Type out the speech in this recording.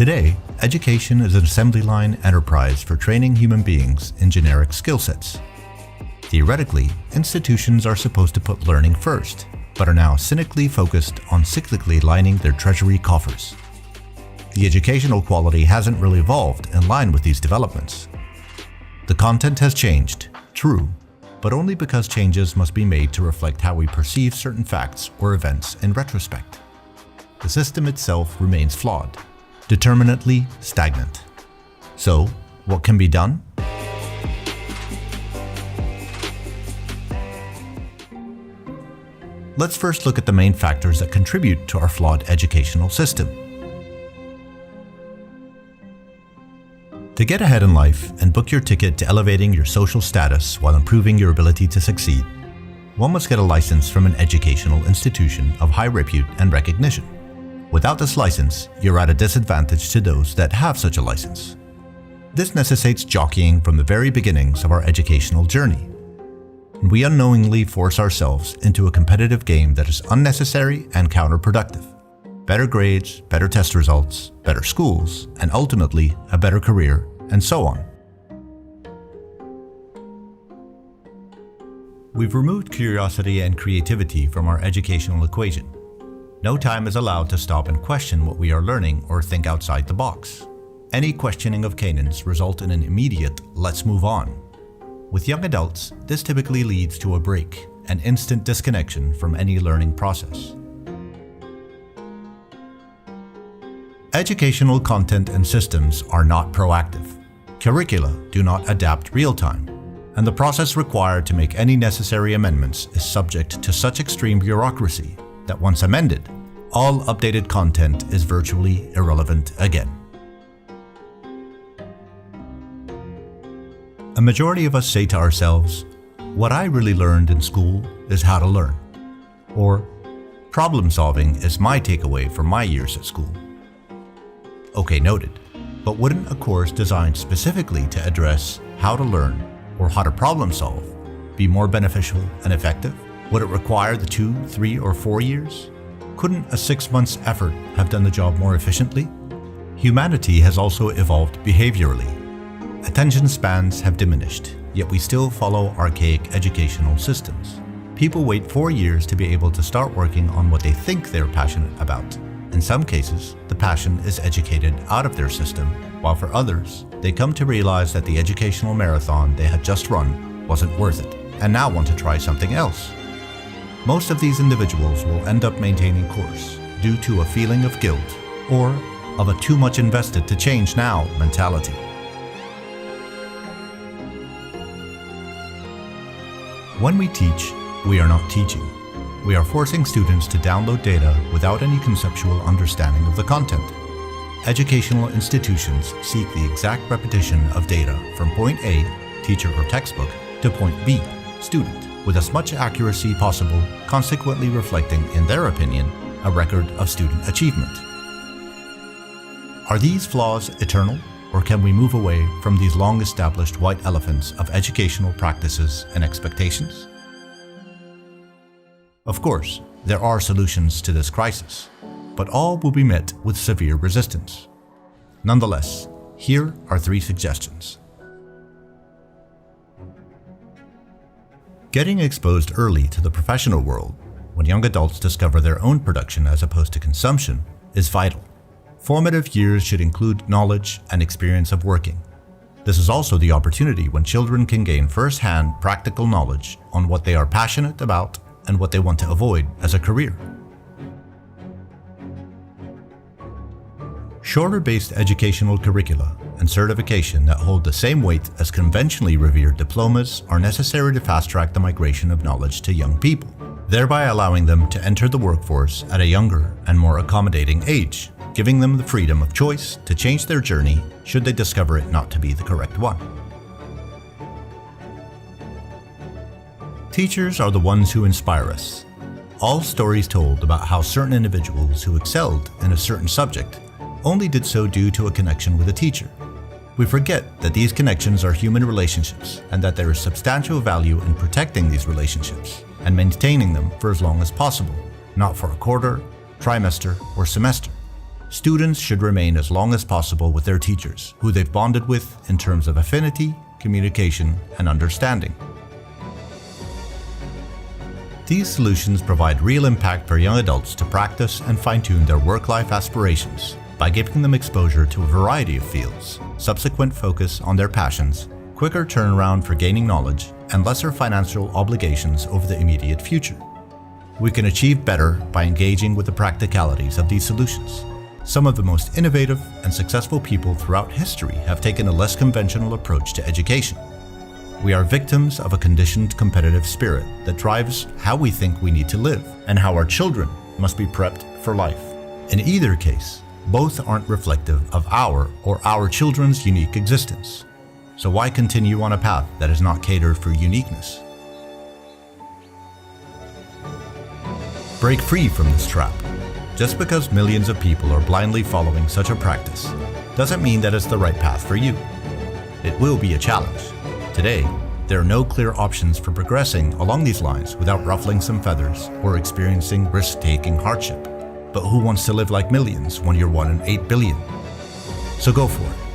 Today, education is an assembly line enterprise for training human beings in generic skill sets. Theoretically, institutions are supposed to put learning first, but are now cynically focused on cyclically lining their treasury coffers. The educational quality hasn't really evolved in line with these developments. The content has changed, true, but only because changes must be made to reflect how we perceive certain facts or events in retrospect. The system itself remains flawed, determinately stagnant. So, what can be done? Let's first look at the main factors that contribute to our flawed educational system. To get ahead in life and book your ticket to elevating your social status while improving your ability to succeed, one must get a license from an educational institution of high repute and recognition. Without this license, you're at a disadvantage to those that have such a license. This necessitates jockeying from the very beginnings of our educational journey. We unknowingly force ourselves into a competitive game that is unnecessary and counterproductive. Better grades, better test results, better schools, and ultimately a better career, and so on. We've removed curiosity and creativity from our educational equation. No time is allowed to stop and question what we are learning or think outside the box. Any questioning of canons result in an immediate "let's move on." With young adults, this typically leads to a break, an instant disconnection from any learning process. Educational content and systems are not proactive. Curricula do not adapt real-time, and the process required to make any necessary amendments is subject to such extreme bureaucracy that once amended, all updated content is virtually irrelevant again. A majority of us say to ourselves, "What I really learned in school is how to learn," or "Problem solving is my takeaway from my years at school." Okay, noted, but wouldn't a course designed specifically to address how to learn or how to problem solve be more beneficial and effective? Would it require the 2, 3, or 4 years? Couldn't a 6 months effort have done the job more efficiently? Humanity has also evolved behaviorally. Attention spans have diminished, yet we still follow archaic educational systems. People wait 4 years to be able to start working on what they think they're passionate about. In some cases, the passion is educated out of their system, while for others, they come to realize that the educational marathon they had just run wasn't worth it, and now want to try something else. Most of these individuals will end up maintaining course due to a feeling of guilt or of a too much invested to change now mentality. When we teach, we are not teaching. We are forcing students to download data without any conceptual understanding of the content. Educational institutions seek the exact repetition of data from point A, teacher or textbook, to point B, student, with as much accuracy possible, consequently reflecting, in their opinion, a record of student achievement. Are these flaws eternal, or can we move away from these long-established white elephants of educational practices and expectations? Of course, there are solutions to this crisis, but all will be met with severe resistance. Nonetheless, here are 3 suggestions. Getting exposed early to the professional world, when young adults discover their own production as opposed to consumption, is vital. Formative years should include knowledge and experience of working. This is also the opportunity when children can gain first-hand practical knowledge on what they are passionate about and what they want to avoid as a career. Shorter-based educational curricula and certification that hold the same weight as conventionally revered diplomas are necessary to fast-track the migration of knowledge to young people, thereby allowing them to enter the workforce at a younger and more accommodating age, giving them the freedom of choice to change their journey should they discover it not to be the correct one. Teachers are the ones who inspire us. All stories told about how certain individuals who excelled in a certain subject only did so due to a connection with a teacher. We forget that these connections are human relationships and that there is substantial value in protecting these relationships and maintaining them for as long as possible, not for a quarter, trimester, or semester. Students should remain as long as possible with their teachers, who they've bonded with in terms of affinity, communication, and understanding. These solutions provide real impact for young adults to practice and fine-tune their work-life aspirations by giving them exposure to a variety of fields, subsequent focus on their passions, quicker turnaround for gaining knowledge, and lesser financial obligations over the immediate future. We can achieve better by engaging with the practicalities of these solutions. Some of the most innovative and successful people throughout history have taken a less conventional approach to education. We are victims of a conditioned competitive spirit that drives how we think we need to live and how our children must be prepped for life. In either case, both aren't reflective of our or our children's unique existence. So why continue on a path that is not catered for uniqueness? Break free from this trap. Just because millions of people are blindly following such a practice doesn't mean that it's the right path for you. It will be a challenge. Today, there are no clear options for progressing along these lines without ruffling some feathers or experiencing risk-taking hardship. But who wants to live like millions when you're 1 in 8 billion? So go for it.